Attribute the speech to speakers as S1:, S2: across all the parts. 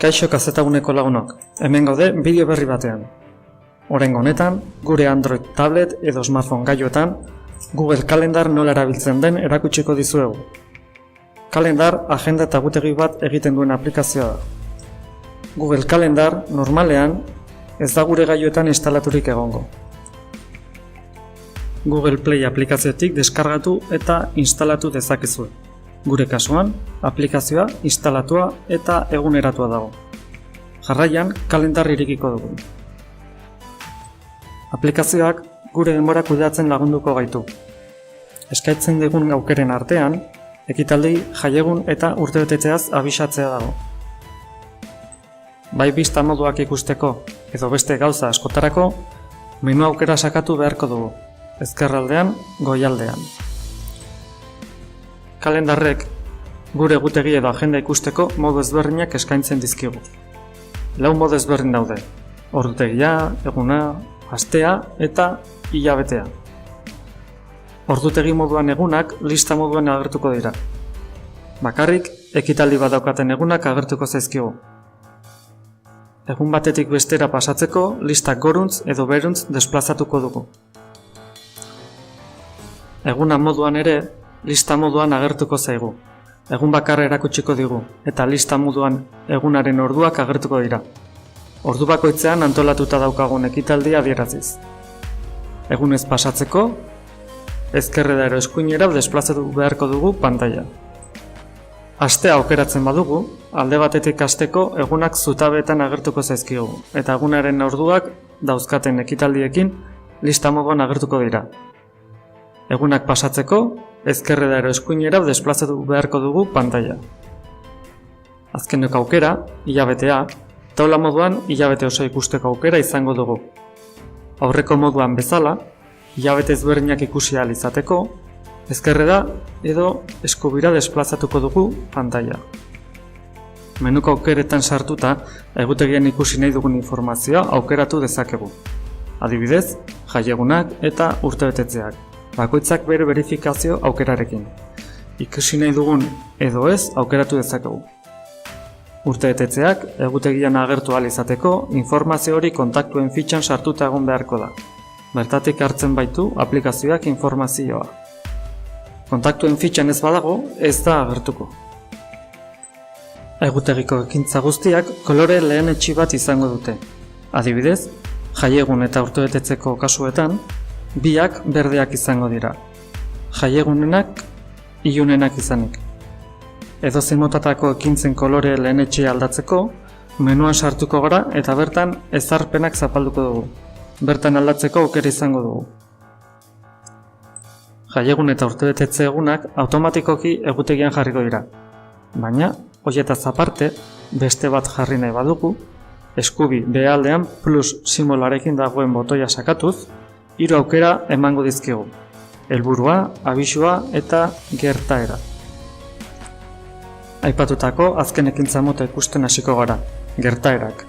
S1: Kaixo kazetaguneko lagunok, hemen gaude bideo berri batean. Oraingo honetan, gure Android tablet edo smartphone gailuetan, Google Calendar nola erabiltzen den erakutsiko dizuegu. Calendar agenda eta egutegi bat egiten duen aplikazioa da. Google Calendar normalean ez da gure gailuetan instalaturik egongo. Google Play aplikaziotik deskargatu eta instalatu dezakezue. Gure kasuan, aplikazioa instalatua eta eguneratua dago. Jarraian, kalendar irekiko dugu. Aplikazioak gure denbora kudeatzen lagunduko gaitu. Eskaintzen dugun aukeren artean, ekitaldi, jaiegun eta urtebetetzeaz abisatzea dago. Bai bista moduak ikusteko edo beste gauza askotarako, menu aukera sakatu beharko dugu, ezkerraldean, goialdean. Kalendarrek gure egutegi edo agenda ikusteko modu ezberdinak eskaintzen dizkigu. 4 modu ezberdin daude: ordutegia, eguna, astea eta hilabetea. Ordutegi moduan egunak lista moduan agertuko dira. Bakarrik ekitaldi bat daukaten egunak agertuko zaizkigu. Egun batetik bestera pasatzeko listak goruntz edo beruntz desplazatuko dugu. Eguna moduan ere lista moduan agertuko zaigu. Egun bakarra erakutsiko digu eta lista moduan egunaren orduak agertuko dira. Ordu bakoitzean antolatuta daukagun ekitaldia adieraziz. Egunez pasatzeko, ezkerrera edo eskuinera desplazatu beharko dugu pantaila. Astea aukeratzen badugu, alde batetik hasteko egunak zutabeetan agertuko zaizkigu eta egunaren orduak dauzkaten ekitaldiekin lista moduan agertuko dira. Egunak pasatzeko, ezkerrera edo eskuinera desplazatu beharko dugu pantaila. Azkeneko aukera, hilabetea, taula moduan hilabete oso ikusteko aukera izango dugu. Aurreko moduan bezala, hilabete ezberdinak ikusi ahal izateko, ezkerrera edo eskubira desplazatuko dugu pantaila. Menuko aukeretan sartuta, egutegian ikusi nahi dugun informazioa aukeratu dezakegu. Adibidez, jaiegunak eta urtebetetzeak. Bakoitzak bere verifikazio aukerarekin. Ikusi nahi dugun edo ez aukeratu dezakegu. Urtebetetzeak egutegian agertu ahal izateko informazio hori kontaktuen fitxan sartuta egon beharko da. Bertatik hartzen baitu aplikazioak informazioa. Kontaktuen fitxan ez badago, ez da agertuko. Egutegiko ekintza guztiak kolore lehenetsi bat izango dute. Adibidez, jaiegun eta urtebetetzeko kasuetan, biak berdeak izango dira. Jaiegunenak, ilunenak izanik. Edozein motatako ekintzen kolore lehenetsi aldatzeko, menuan sartuko gara eta bertan ezarpenak zapalduko dugu. Bertan aldatzeko aukera izango dugu. Jaiegun eta urtebetetze egunak automatikoki egutegian jarriko dira. Baina, horietaz aparte, beste bat jarri nahi badugu, eskubi behealdean plus simboloarekin dagoen botoia sakatuz, 3 aukera emango dizkigu: helburua, abisua eta gertaera. Aipatutako azken ekintza mota ikusten hasiko gara, gertaerak.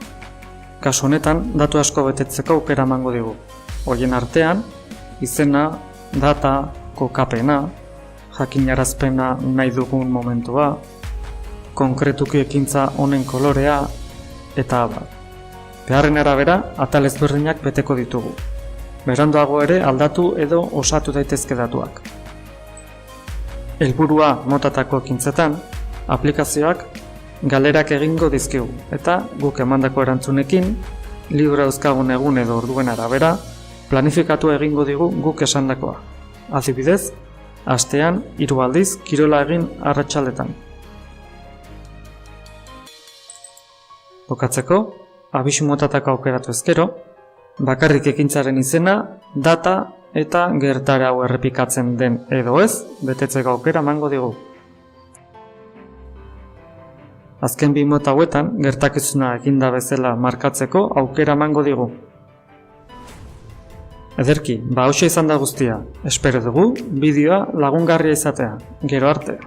S1: Kasu honetan, datu asko betetzeko aukera emango digu. Horien artean, izena, data, kokapena, jakinarazpena nahi dugun momentua, konkretuki ekintza honen kolorea, eta abar. Beharren arabera, atal ezberdinak beteko ditugu. Beranduago ere aldatu edo osatu daitezke datuak. Helburua motatako ekintzetan, aplikazioak galerak egingo dizkigu eta guk emandako erantzunekin, libra dauzkagun egun edo orduen arabera, planifikatu egingo digu guk esandakoa. Adibidez, astean 3 aldiz kirola egin arratsaldetan. Bukatzeko, abisu motatako aukeratu ezkero, bakarrik ekintzaren izena, data eta gertara hau errepikatzen den edo ez, betetzeko aukera emango digu. Azken 2 mota hauetan, gertakizuna eginda bezala markatzeko aukera emango digu. Ederki, hauxe izan da guztia. Espero dugu bideoa lagungarria izatea. Gero arte.